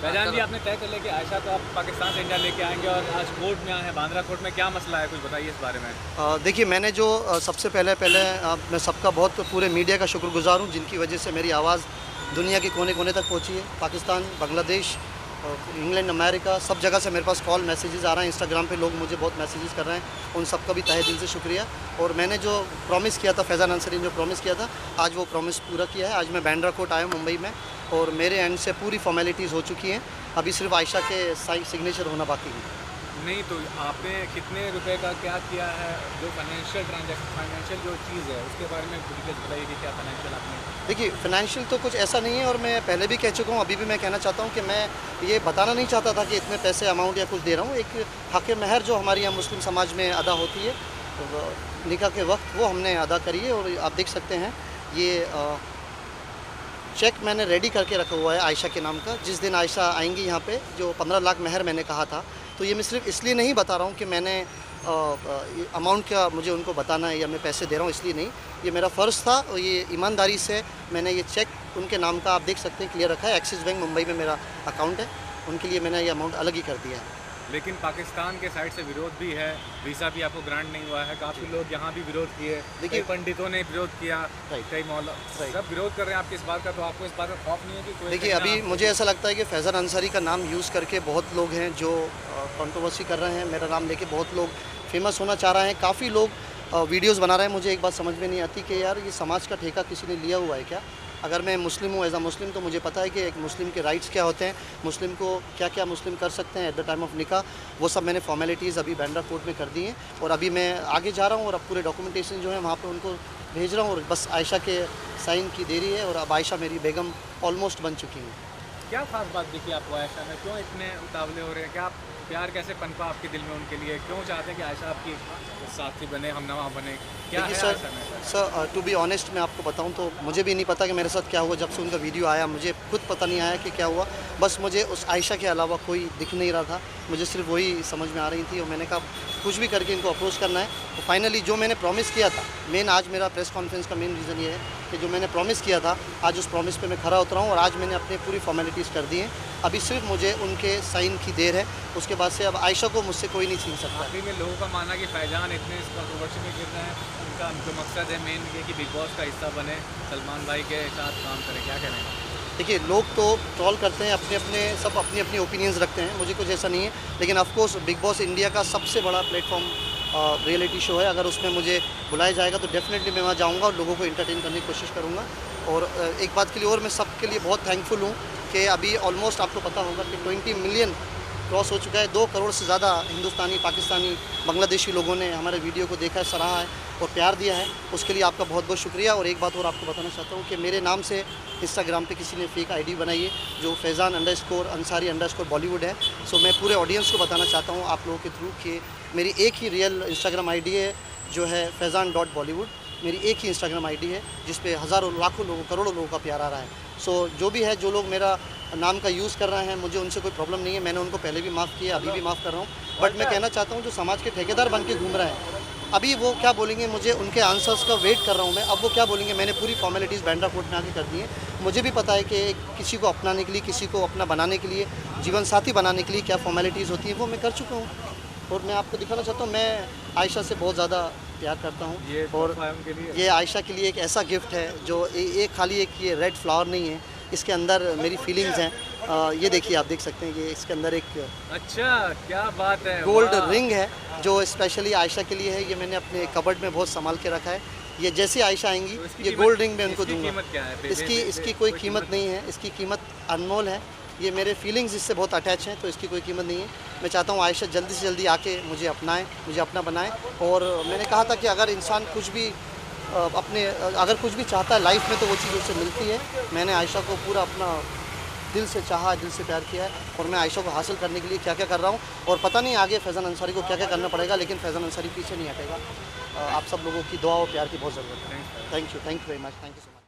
फैजान जी, आपने तय कर लिया कि आयशा को आप पाकिस्तान से इंडिया लेके आएँगे और आज कोर्ट में आए हैं, बांद्रा कोर्ट में, क्या मसला है? कुछ बताइए इस बारे में। देखिए, मैंने जो सबसे पहले मैं सबका बहुत पूरे मीडिया का शुक्रगुज़ार हूँ जिनकी वजह से मेरी आवाज़ दुनिया के कोने-कोने तक पहुँची है। पाकिस्तान, बांग्लादेश, इंग्लैंड, अमेरिका, सब जगह से मेरे पास कॉल मैसेजेस आ रहे हैं। इंस्टाग्राम पे लोग मुझे बहुत मैसेजेस कर रहे हैं। उन सबका भी तहे दिल से शुक्रिया। और मैंने जो प्रॉमिस किया था, फैज़ान अंसारी ने जो प्रॉमिस किया था, आज वो प्रॉमिस पूरा किया है। आज मैं बांद्रा कोर्ट आया हूँ मुंबई में और मेरे एंड से पूरी फ़ॉर्मेलिटीज़ हो चुकी हैं। अभी सिर्फ आयशा के सिग्नेचर होना बाकी है। नहीं, तो आपने कितने रुपए का क्या किया है? जो फाइनेंशियल जो चीज़ है, उसके बारे में डिटेल्स बताइए कि क्या फाइनेंशियल आपने। देखिए, फ़ाइनेंशियल तो कुछ ऐसा नहीं है और मैं पहले भी कह चुका हूँ, अभी भी मैं कहना चाहता हूँ कि मैं ये बताना नहीं चाहता था कि इतने पैसे अमाउंट या कुछ दे रहा हूँ। एक हक़ महर जो हमारे यहाँ मुस्लिम समाज में अदा होती है, निकाह के वक्त, वो हमने अदा करी है। और आप देख सकते हैं ये चेक मैंने रेडी करके रखा हुआ है आयशा के नाम का। जिस दिन आयशा आएंगी यहाँ पे, जो 15 लाख महर मैंने कहा था, तो ये मैं सिर्फ इसलिए नहीं बता रहा हूँ कि मैंने अमाउंट का मुझे उनको बताना है या मैं पैसे दे रहा हूँ, इसलिए नहीं। ये मेरा फ़र्ज़ था और ये ईमानदारी से मैंने ये चेक उनके नाम का, आप देख सकते हैं, क्लियर रखा है। एक्सिस बैंक मुंबई में मेरा अकाउंट है, उनके लिए मैंने ये अमाउंट अलग ही कर दिया है। लेकिन पाकिस्तान के साइड से विरोध भी है, वीज़ा भी आपको ग्रांट नहीं हुआ है, काफ़ी लोग यहाँ भी विरोध किए, देखिए, कई पंडितों ने विरोध किया, कई मौला राइट। सब विरोध कर रहे हैं आपकी इस बात का, तो आपको इस बात का खौफ नहीं है कि कोई देखिए, कहीं अभी ना मुझे ऐसा लगता है कि फैज़ान अंसारी का नाम यूज़ करके बहुत लोग हैं जो कंट्रोवर्सी कर रहे हैं। मेरा नाम लेके बहुत लोग फेमस होना चाह रहे हैं। काफ़ी लोग वीडियोज़ बना रहे हैं। मुझे एक बात समझ में नहीं आती कि यार, ये समाज का ठेका किसी ने लिया हुआ है क्या? अगर मैं मुस्लिम हूँ, एज़ अ मुस्लिम, तो मुझे पता है कि एक मुस्लिम के राइट्स क्या होते हैं, मुस्लिम को क्या-क्या मुस्लिम कर सकते हैं एट द टाइम ऑफ निकाह। वो सब मैंने फ़ॉर्मेलिटीज़ अभी बांद्रा कोर्ट में कर दी हैं और अभी मैं आगे जा रहा हूँ और अब पूरे डॉक्यूमेंटेशन जो है वहाँ पे उनको भेज रहा हूँ और बस आयशा के साइन की देरी है और अब आयशा मेरी बेगम ऑलमोस्ट बन चुकी हैं। क्या खास बात दिखी आपको आयशा में? क्यों इतने उतावले हो रहे हैं? क्या आप प्यार कैसे पनपा आपके दिल में उनके लिए? क्यों चाहते हैं कि आयशा आपकी साथी बने, हमनवा बने? क्या देखिए है सर, आयशा में? टू बी ऑनेस्ट मैं आपको बताऊं तो मुझे भी नहीं पता कि मेरे साथ क्या हुआ। जब से उनका वीडियो आया मुझे खुद पता नहीं आया कि क्या हुआ। बस मुझे उस आयशा के अलावा कोई दिख नहीं रहा था। मुझे सिर्फ वही समझ में आ रही थी और मैंने कहा कुछ भी करके इनको अप्रोच करना है। तो फाइनली जो मैंने प्रॉमिस किया था, मेन आज मेरा प्रेस कॉन्फ्रेंस का मेन रीज़न ये है कि जो मैंने प्रॉमिस किया था, आज उस प्रॉमिस पे मैं खरा उतरा हूँ और आज मैंने अपनी पूरी फॉर्मेलिटीज़ कर दी हैं। अभी सिर्फ मुझे उनके साइन की देर है, उसके बाद से अब आयशा को मुझसे कोई नहीं छीन सकता। आखिर में लोगों का मानना कि फैजान इतने इस कंट्रोवर्सी में गिर रहे हैं, उनका जो मकसद है मेन ये कि बिग बॉस का हिस्सा बने, सलमान भाई के साथ काम करें, क्या कह रहे हैं? देखिए, लोग तो ट्रोल करते हैं, सब अपनी अपनी ओपिनियंस रखते हैं, मुझे कुछ ऐसा नहीं है। लेकिन of course big boss India का सबसे बड़ा प्लेटफॉर्म रियलिटी शो है। अगर उसमें मुझे बुलाया जाएगा तो डेफिनेटली मैं वहाँ जाऊँगा और लोगों को एंटरटेन करने की कोशिश करूँगा। और एक बात के लिए और मैं सबके लिए बहुत थैंकफुल हूँ कि अभी ऑलमोस्ट आपको पता होगा कि 20 मिलियन क्रॉस हो चुका है। 2 करोड़ से ज़्यादा हिंदुस्तानी, पाकिस्तानी, बांग्लादेशी लोगों ने हमारे वीडियो को देखा है, सराहा है और प्यार दिया है। उसके लिए आपका बहुत बहुत शुक्रिया। और एक बात और आपको बताना चाहता हूँ कि मेरे नाम से इंस्टाग्राम पे किसी ने फेक आईडी बनाई है जो फैज़ान_अंसारी_बॉलीवुड है। सो मैं पूरे ऑडियंस को बताना चाहता हूँ आप लोगों के थ्रू कि मेरी एक ही रियल इंस्टाग्राम आईडी है जो है फैज़ान.बॉलीवुड। मेरी एक ही इंस्टाग्राम आईडी है जिस पे हज़ारों, लाखों लोगों, करोड़ों लोगों का प्यार आ रहा है। सो जो भी है, जो लोग मेरा नाम का यूज़ कर रहे हैं, मुझे उनसे कोई प्रॉब्लम नहीं है। मैंने उनको पहले भी माफ़ किया, अभी भी माफ़ कर रहा हूँ। बट मैं कहना चाहता हूँ जो समाज के ठेकेदार बन के घूम रहे हैं, अभी वो क्या बोलेंगे, मुझे उनके आंसर्स का वेट कर रहा हूँ मैं। अब वो क्या बोलेंगे, मैंने पूरी फॉर्मेलिटीज़ बांद्रा कोर्ट में आके कर दी है। मुझे भी पता है कि किसी को अपनाने के लिए, किसी को अपना बनाने के लिए, जीवन साथी बनाने के लिए क्या फॉर्मेलिटीज़ होती हैं, वो मैं कर चुका हूँ। और मैं आपको दिखाना चाहता हूँ, मैं आयशा से बहुत ज़्यादा प्यार करता हूँ। ये और तोहफ़ा है उनके लिए? ये आयशा के लिए एक ऐसा गिफ्ट है जो एक खाली एक ये रेड फ्लावर नहीं है, इसके अंदर मेरी फीलिंग्स हैं। ये देखिए, आप देख सकते हैं कि इसके अंदर एक अच्छा, क्या बात है! गोल्ड वाह! रिंग है जो स्पेशली आयशा के लिए है। ये मैंने अपने कबर्ड में बहुत संभाल के रखा है। ये जैसे आयशा आएंगी, तो इसकी ये कीमत- गोल्ड रिंग मैं उनको इसकी दूंगा। कीमत क्या है? इसकी कोई कीमत नहीं है, इसकी कीमत अनमोल है। ये मेरे फीलिंग्स इससे बहुत अटैच हैं, तो इसकी कोई कीमत नहीं है। मैं चाहता हूँ आयशा जल्दी से जल्दी आके मुझे अपनाएं, मुझे अपना बनाएं। और मैंने कहा था कि अगर इंसान कुछ भी अगर कुछ भी चाहता है लाइफ में तो वो चीज़ उससे मिलती है। मैंने आयशा को पूरा अपना दिल से चाहा, दिल से प्यार किया है और मैं आयशा को हासिल करने के लिए क्या क्या कर रहा हूँ। और पता नहीं आगे फैज़ान अंसारी को क्या क्या करना पड़ेगा, लेकिन फैज़ान अंसारी पीछे नहीं हटेगा। आप सब लोगों की दुआ और प्यार की बहुत ज़रूरत है। Thank you very much, thank you so much.